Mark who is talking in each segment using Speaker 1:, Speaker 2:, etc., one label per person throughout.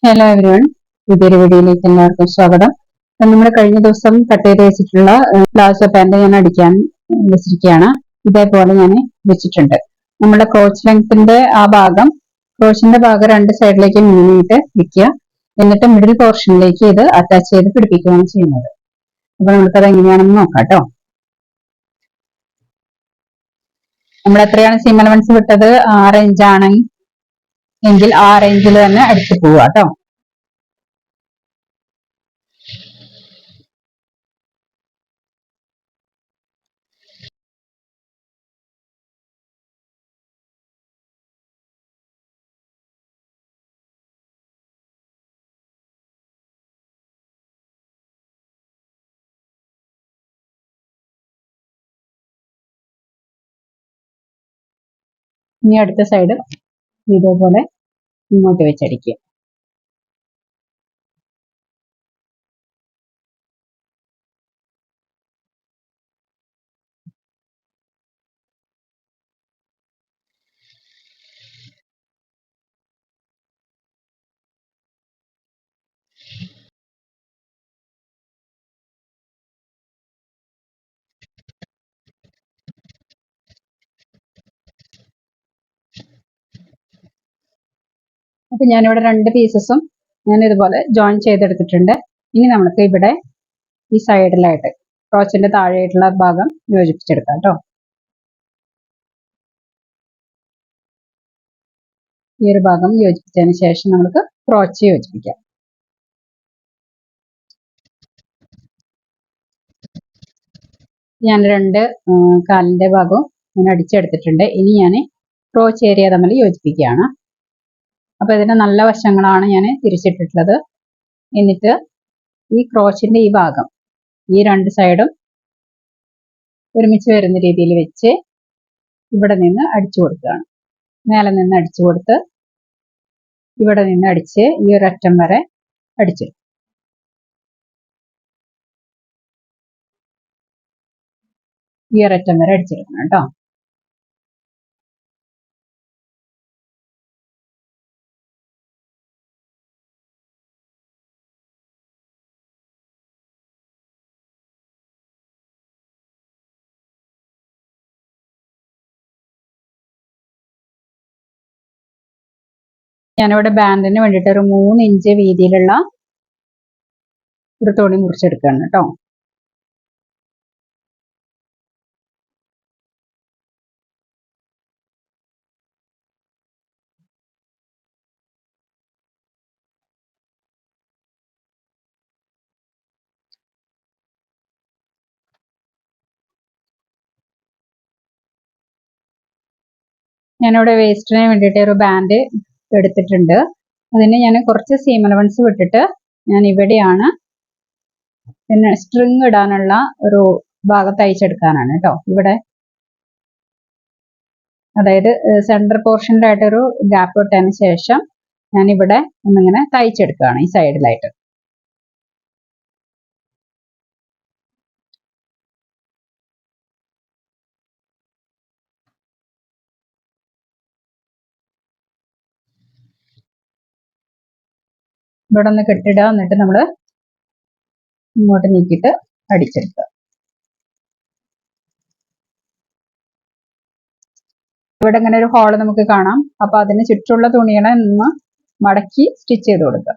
Speaker 1: Hello everyone, പുതിയൊരു വീഡിയോയിലേക്ക് എല്ലാവർക്കും സ്വാഗതം. നമ്മൾ കഴിഞ്ഞ ദിവസം കട്ട് ചെയ്ത് വെച്ചിട്ടുള്ള പ്ലാസോ പാന്റ് ഞാൻ അടിക്കാൻ വെച്ചിരിക്കുകയാണ്. ഇതേപോലെ ഞാൻ വെച്ചിട്ടുണ്ട്. നമ്മുടെ ക്രോച്ച് ലെങ്ത്തിന്റെ ക്രോച്ചിന്റെ ഭാഗം രണ്ട് സൈഡിലേക്ക് നീങ്ങിയിട്ട് വെക്കുക. എന്നിട്ട് മിഡിൽ പോർഷനിലേക്ക് ഇത് അറ്റാച്ച് ചെയ്ത് പിടിപ്പിക്കുകയാണ് ചെയ്യുന്നത്. അപ്പൊ നമുക്കത് എങ്ങനെയാണെന്ന് നോക്കാം കേട്ടോ. നമ്മൾ എത്രയാണ് സീം അലവൻസ് വിട്ടത്, 6 ഇഞ്ചാണ് എങ്കിൽ ആ റേഞ്ചിൽ തന്നെ അടിച്ചു പോവുക കേട്ടോ. ഇനി അടുത്ത സൈഡ് ഇതേപോലെ ഇങ്ങോട്ട് വെച്ചടിക്കുക. അപ്പൊ ഞാനിവിടെ രണ്ട് പീസസും ഞാൻ ഇതുപോലെ ജോയിൻ ചെയ്തെടുത്തിട്ടുണ്ട്. ഇനി നമുക്ക് ഇവിടെ ഈ സൈഡിലായിട്ട് ക്രോച്ചിന്റെ താഴെയായിട്ടുള്ള ഭാഗം യോജിപ്പിച്ചെടുക്കാം കേട്ടോ. ഈ ഒരു ഭാഗം യോജിപ്പിച്ചതിന് ശേഷം നമുക്ക് ക്രോച്ച് യോജിപ്പിക്കാം. ഞാൻ രണ്ട് കാലിന്റെ ഭാഗവും ഞാൻ അടിച്ചെടുത്തിട്ടുണ്ട്. ഇനി ഞാൻ ക്രോച്ച് ഏരിയ തമ്മിൽ യോജിപ്പിക്കുകയാണ്. അപ്പൊ ഇതിന്റെ നല്ല വശങ്ങളാണ് ഞാൻ തിരിച്ചിട്ടിട്ടുള്ളത്. എന്നിട്ട് ഈ ക്രോച്ചിന്റെ ഈ ഭാഗം ഈ രണ്ട് സൈഡും ഒരുമിച്ച് വരുന്ന രീതിയിൽ വെച്ച് ഇവിടെ നിന്ന് അടിച്ചു കൊടുക്കുകയാണ്. മേലെ നിന്ന് അടിച്ചു കൊടുത്ത് ഇവിടെ നിന്ന് അടിച്ച് ഈ ഒരറ്റം വരെ അടിച്ചു. ഈ ഒരറ്റം വരെ അടിച്ചെടുക്കണം കേട്ടോ. ഞാനിവിടെ ബാൻഡിന് വേണ്ടിയിട്ട് ഒരു 3 ഇഞ്ച് വീതിയിലുള്ള ഒരു തുണി മുറിച്ചെടുക്കുകയാണ് കേട്ടോ. ഞാനിവിടെ വേസ്റ്റിന് വേണ്ടിയിട്ട് ഒരു ബാൻഡ് എടുത്തിട്ടുണ്ട്. അതിന് ഞാൻ കുറച്ച് സീം അലവൻസ് വിട്ടിട്ട് ഞാൻ ഇവിടെയാണ് പിന്നെ സ്ട്രിങ് ഇടാനുള്ള ഒരു ഭാഗം തയ്ച്ചെടുക്കാനാണ് കേട്ടോ. ഇവിടെ അതായത് സെൻറ്റർ പോർഷനിലായിട്ടൊരു ഗ്യാപ്പ് ഇട്ടതിന് ശേഷം ഞാൻ ഇവിടെ ഒന്നിങ്ങനെ തയ്ച്ചെടുക്കുകയാണ് ഈ സൈഡിലായിട്ട്. ഇവിടെ ഒന്ന് കെട്ടിടുക, എന്നിട്ട് നമ്മൾ ഇങ്ങോട്ട് നീക്കിയിട്ട് അടിച്ചെടുക്കുക. ഇവിടെ ഇങ്ങനെ ഒരു ഹോള് നമുക്ക് കാണാം. അപ്പൊ അതിന് ചുറ്റുമുള്ള തുണികളെ ഒന്ന് മടക്കി സ്റ്റിച്ച് ചെയ്ത് കൊടുക്കുക.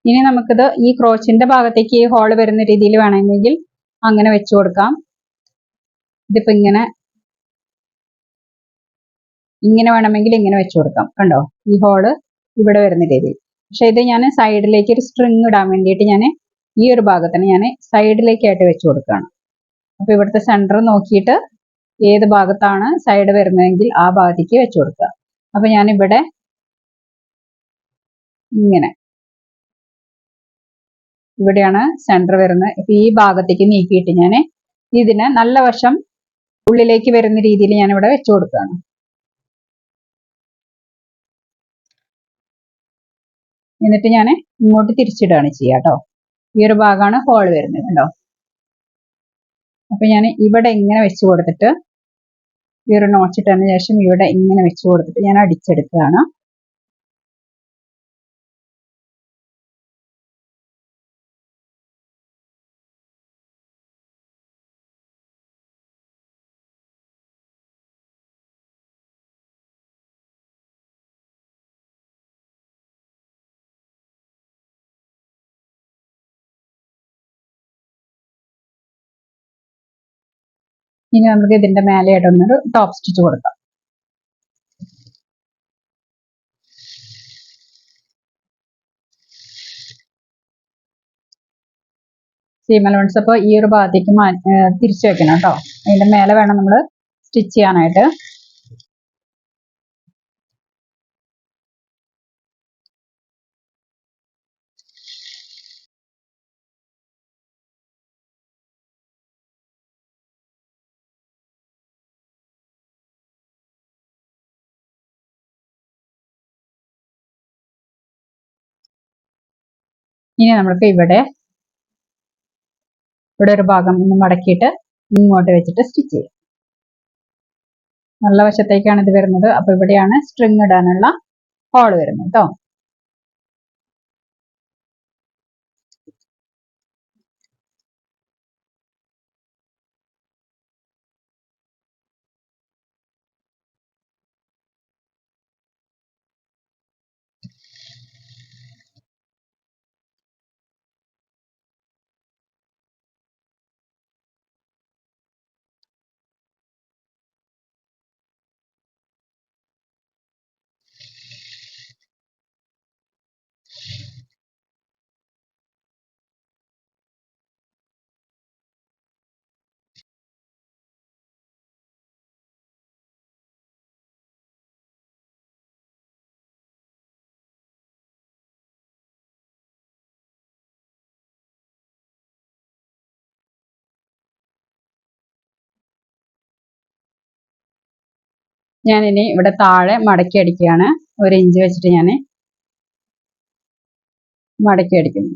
Speaker 1: ഇനി നമുക്കിത് ഈ ക്രോച്ചിന്റെ ഭാഗത്തേക്ക് ഈ ഹോള് വരുന്ന രീതിയിൽ വേണമെങ്കിൽ അങ്ങനെ വെച്ചു കൊടുക്കാം. ഇതിപ്പോ ഇങ്ങനെ വേണമെങ്കിൽ ഇങ്ങനെ വെച്ചു കൊടുക്കാം. കണ്ടോ, ഈ ഹോള് ഇവിടെ വരുന്ന രീതിയിൽ. പക്ഷെ ഇത് ഞാൻ സൈഡിലേക്ക് ഒരു സ്ട്രിങ് ഇടാൻ വേണ്ടിയിട്ട് ഞാൻ ഈ ഒരു ഭാഗത്തിന് ഞാൻ സൈഡിലേക്കായിട്ട് വെച്ചു കൊടുക്കുകയാണ്. അപ്പൊ ഇവിടുത്തെ സെന്റർ നോക്കിയിട്ട് ഏത് ഭാഗത്താണ് സൈഡ് വരുന്നതെങ്കിൽ ആ ഭാഗത്തേക്ക് വെച്ചു കൊടുക്കുക. അപ്പൊ ഞാൻ ഇവിടെ ഇവിടെയാണ് സെന്റർ വരുന്നത്. ഇപ്പൊ ഈ ഭാഗത്തേക്ക് നീക്കിയിട്ട് ഞാൻ ഇതിന് നല്ല വശം ഉള്ളിലേക്ക് വരുന്ന രീതിയിൽ ഞാൻ ഇവിടെ വെച്ചു കൊടുക്കുകയാണ്. എന്നിട്ട് ഞാൻ ഇങ്ങോട്ട് തിരിച്ചിടുകയാണ് ചെയ്യുക കേട്ടോ. ഈ ഒരു ഭാഗമാണ് ഹോൾ വരുന്നത് കേട്ടോ. അപ്പൊ ഞാൻ ഇവിടെ ഇങ്ങനെ വെച്ച് കൊടുത്തിട്ട് ഈ ഒരു നോച്ചിട്ടതിന് ശേഷം ഇവിടെ ഇങ്ങനെ വെച്ച് കൊടുത്തിട്ട് ഞാൻ അടിച്ചെടുക്കുകയാണ്. ഇനി നമുക്ക് ഇതിന്റെ മേലെയായിട്ടൊന്നൊരു ടോപ്പ് സ്റ്റിച്ച് കൊടുക്കാം. സീം അലവൻസ് അപ്പോൾ ഈ ഒരു ഭാഗത്തേക്ക് തിരിച്ചു വെക്കണം കേട്ടോ. അതിന്റെ മേലെ വേണം നമ്മൾ സ്റ്റിച്ച് ചെയ്യാനായിട്ട്. ഇനി നമ്മൾക്ക് ഇവിടെ ഒരു ഭാഗം ഒന്ന് മടക്കിയിട്ട് ഇങ്ങോട്ട് വെച്ചിട്ട് സ്റ്റിച്ച് ചെയ്യും. നല്ല വശത്തേക്കാണ് ഇത് വരുന്നത്. അപ്പൊ ഇവിടെയാണ് സ്ട്രിങ് ഇടാനുള്ള ഹോൾ വരുന്നത് കേട്ടോ. ഞാനിനി ഇവിടെ താഴെ മടക്കി അടിക്കുകയാണ്. 1 ഇഞ്ച് വെച്ചിട്ട് ഞാൻ മടക്കി അടിക്കുന്നു.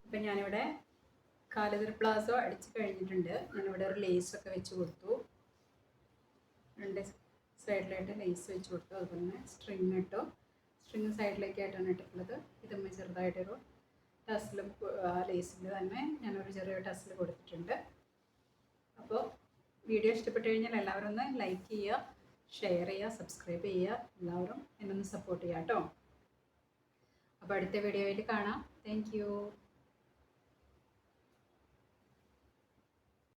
Speaker 1: അപ്പം ഞാനിവിടെ കാലിദർ പ്ലാസോ അടിച്ച് കഴിഞ്ഞിട്ടുണ്ട്. ഞാനിവിടെ ഒരു ലേസൊക്കെ വെച്ച് കൊടുത്തു, 2 സൈഡിലായിട്ട് ലേസ് വെച്ച് കൊടുത്തു. അതുപോലെ തന്നെ സ്ട്രിങ് ഇട്ടു. സ്ട്രിങ് സൈഡിലേക്കായിട്ടാണ് ഇട്ടിട്ടുള്ളത്. ഇതുമ്മ ചെറുതായിട്ടൊരു ടസിൽ, ആ ലേസിൽ തന്നെ ഞാനൊരു ചെറിയ ടസിൽ കൊടുത്തിട്ടുണ്ട്. അപ്പോൾ വീഡിയോ ഇഷ്ടപ്പെട്ട് കഴിഞ്ഞാൽ എല്ലാവരും ഒന്ന് ലൈക്ക് ചെയ്യുക, ഷെയർ ചെയ്യുക, സബ്സ്ക്രൈബ് ചെയ്യുക. എല്ലാവരും എന്നെ ഒന്ന് സപ്പോർട്ട് ചെയ്യുക കേട്ടോ. അപ്പോൾ അടുത്ത വീഡിയോയിൽ കാണാം. Thank you.